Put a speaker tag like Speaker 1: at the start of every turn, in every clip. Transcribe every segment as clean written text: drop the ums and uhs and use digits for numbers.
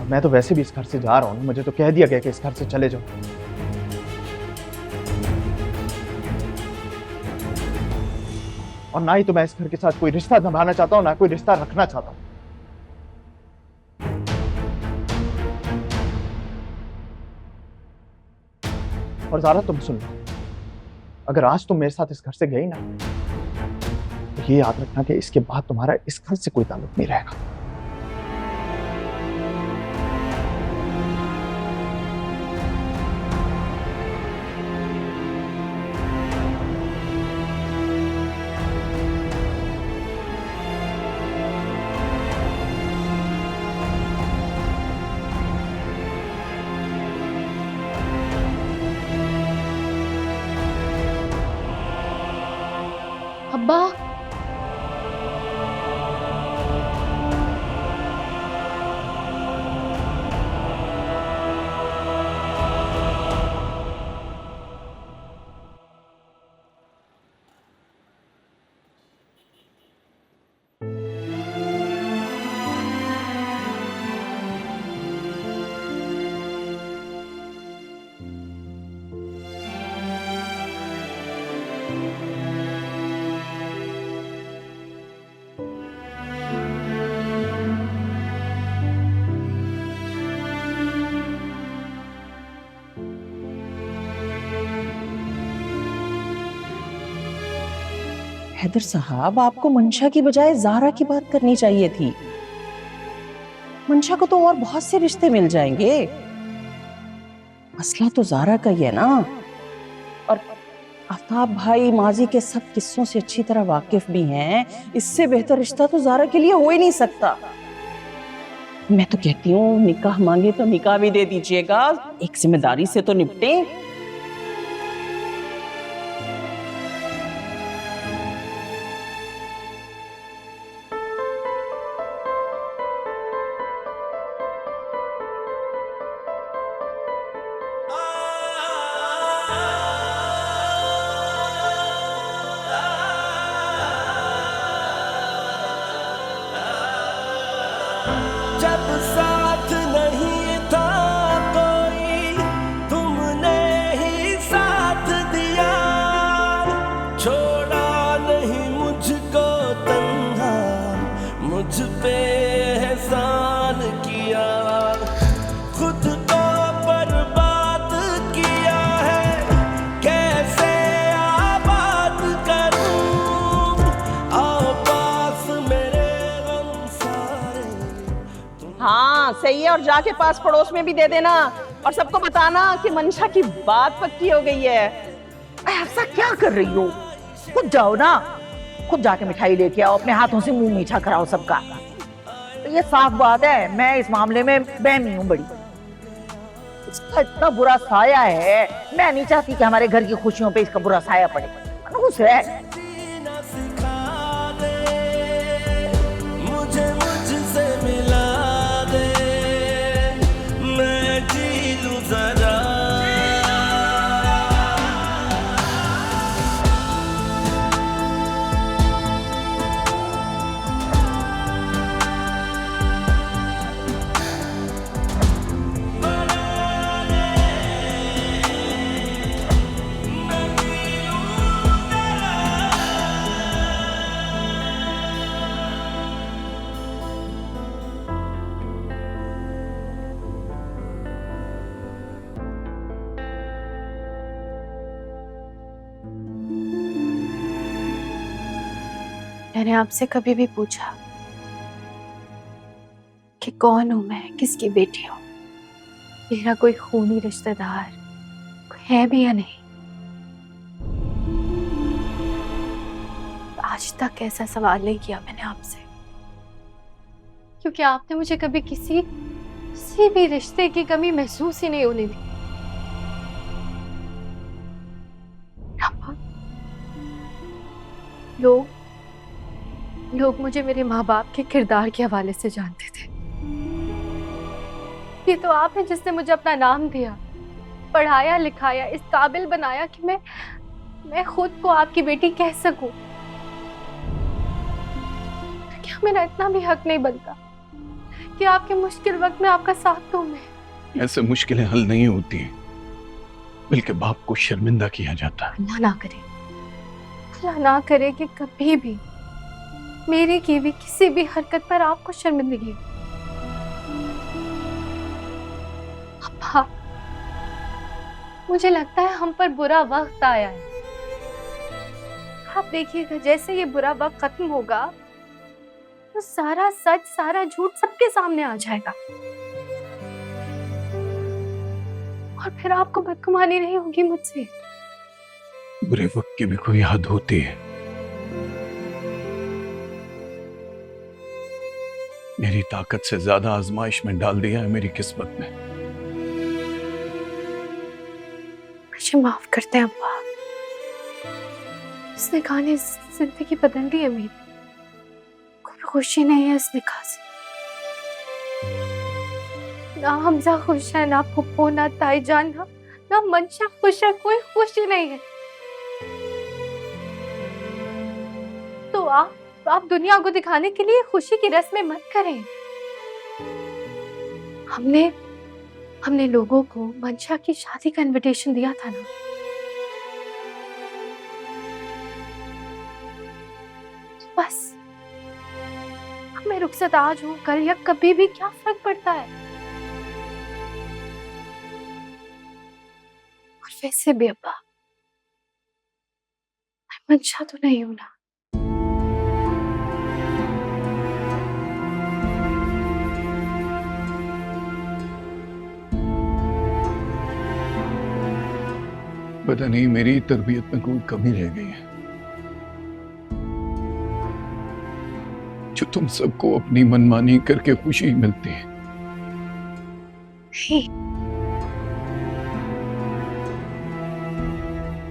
Speaker 1: मैं तो वैसे भी इस घर से जा रहा हूँ, मुझे तो कह दिया गया कि इस घर से चले जाओ। और ना ही तो मैं इस घर के साथ कोई रिश्ता निभाना चाहता हूँ, ना कोई रिश्ता रखना चाहता हूँ। और ज़ारा तुम सुन लो, अगर आज तुम मेरे साथ इस घर से गई ना, तो ये याद रखना कि इसके बाद तुम्हारा इस घर से कोई ताल्लुक नहीं रहेगा।
Speaker 2: अब्बा,
Speaker 3: हैदर साहब, आपको मंशा की बजाय ज़ारा की बात करनी चाहिए थी। मंशा को तो और बहुत से रिश्ते मिल जाएंगे, मसला तो ज़ारा का ही है ना। और आफ्ताब भाई माजी के सब किस्सों से अच्छी तरह वाकिफ भी हैं, इससे बेहतर रिश्ता तो ज़ारा के लिए हो ही नहीं सकता। मैं तो कहती हूँ निकाह मांगे तो निकाह भी दे दीजिएगा, एक जिम्मेदारी से तो निपटे।
Speaker 4: जब साथ नहीं था कोई, तुमने ही साथ दिया, छोड़ा नहीं मुझको तन्हा, मुझ पे एहसान किया, खुद को बर्बाद किया है, कैसे आबाद करूं, आओ पास मेरे गम सारे।
Speaker 3: हाँ सही है, और जाके पास पड़ोस में भी दे देना और सबको बताना कि मंशा की बात पक्की हो गई है।
Speaker 5: ऐसा क्या कर रही हो? खुद जाओ ना, खुद जाके मिठाई लेके आओ, अपने हाथों से मुंह मीठा कराओ सबका। ये साफ बात है, मैं इस मामले में बहमी हूँ बड़ी। इसका इतना बुरा साया है, मैं नहीं चाहती कि हमारे घर की खुशियों पे इसका बुरा साया पड़े। मनहूस है।
Speaker 4: मुझे मुझसे मिला दे, मैं जी लूं जरा।
Speaker 2: मैंने आपसे कभी भी पूछा कि कौन हूं मैं, किसकी बेटी हूं, मेरा कोई खूनी रिश्तेदार कोई है भी या नहीं? आज तक ऐसा सवाल नहीं किया मैंने आपसे, क्योंकि आपने मुझे कभी किसी भी रिश्ते की कमी महसूस ही नहीं होने दी। लोग मुझे मेरे माँ बाप के किरदार के हवाले से जानते थे। ये तो आप हैं जिसने मुझे अपना नाम दिया, पढ़ाया लिखाया, इस काबिल बनाया कि मैं खुद को आपकी बेटी कह सकूं। क्या मेरा इतना भी हक नहीं बनता कि आपके मुश्किल वक्त में आपका साथ दूं मैं।
Speaker 6: ऐसे मुश्किलें हल नहीं होती हैं, बल्कि बाप को शर्मिंदा किया जाता है।
Speaker 2: अल्लाह ना करे कि कभी भी मेरी की हुई किसी भी हरकत पर आपको शर्मिंदगी हो। अब्बा, मुझे लगता है हम पर बुरा वक्त आया है। आप देखिएगा जैसे ये बुरा वक्त खत्म होगा तो सारा सच सारा झूठ सबके सामने आ जाएगा और फिर आपको बदगुमानी नहीं होगी मुझसे।
Speaker 6: बुरे वक्त की भी कोई हद होती है। मेरी ताकत से ज्यादा आजमाइश में डाल दिया है मेरी किस्मत ने।
Speaker 2: मुझे माफ करते हैं अब्बा। इस निकाह ने जिंदगी बदल दी है मेरी। कोई खुशी नहीं है इस निकाह से। ना हमजा खुश है, ना पप्पू, ना ताईजान, ना मंशा खुश है। कोई खुशी नहीं है। तो आप दुनिया को दिखाने के लिए खुशी की रस्में मत करें। हमने लोगों को मंशा की शादी का इनविटेशन दिया था ना। बस मैं रुखसत आज हूं, कल या कभी भी क्या फर्क पड़ता है। और वैसे भी अब्बा, मैं मंशा तो नहीं हूं ना।
Speaker 6: पता नहीं मेरी तरबियत में कोई कमी रह गई है जो तुम सबको अपनी मनमानी करके खुशी मिलती है।
Speaker 2: नहीं,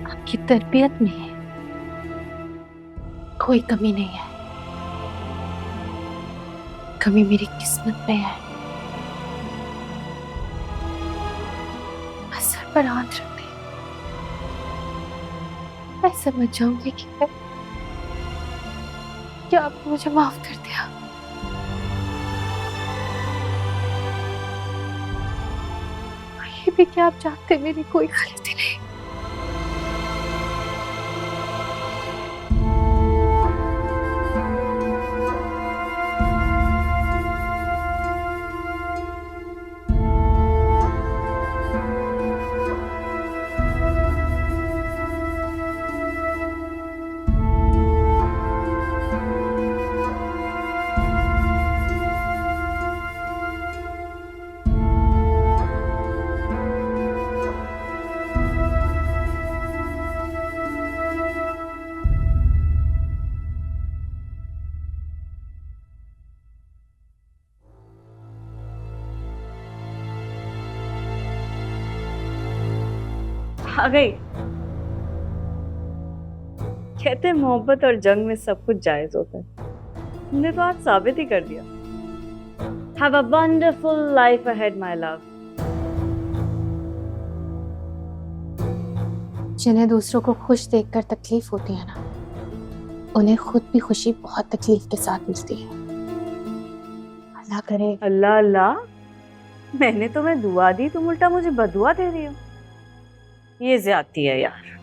Speaker 2: आपकी तरबियत में कोई कमी नहीं है। कमी मेरी किस्मत में है। बस सर पर हाथ रख दे, मैं समझ जाऊंगी कि आपने मुझे माफ कर दिया। ये भी कि आप चाहते मेरी कोई गलती नहीं।
Speaker 7: आ गई। कहते हैं मोहब्बत और जंग में सब कुछ जायज होता है। तुमने तो आज साबित ही कर दिया। Have a wonderful life ahead, my love.
Speaker 2: जिन्हें दूसरों को खुश देखकर तकलीफ होती है ना, उन्हें खुद भी खुशी बहुत तकलीफ के साथ मिलती है। अल्लाह करे।
Speaker 7: अल्लाह अल्लाह, मैंने तुम्हें दुआ दी, तुम उल्टा मुझे बदुआ दे रही हो। ये ज्यादती है यार।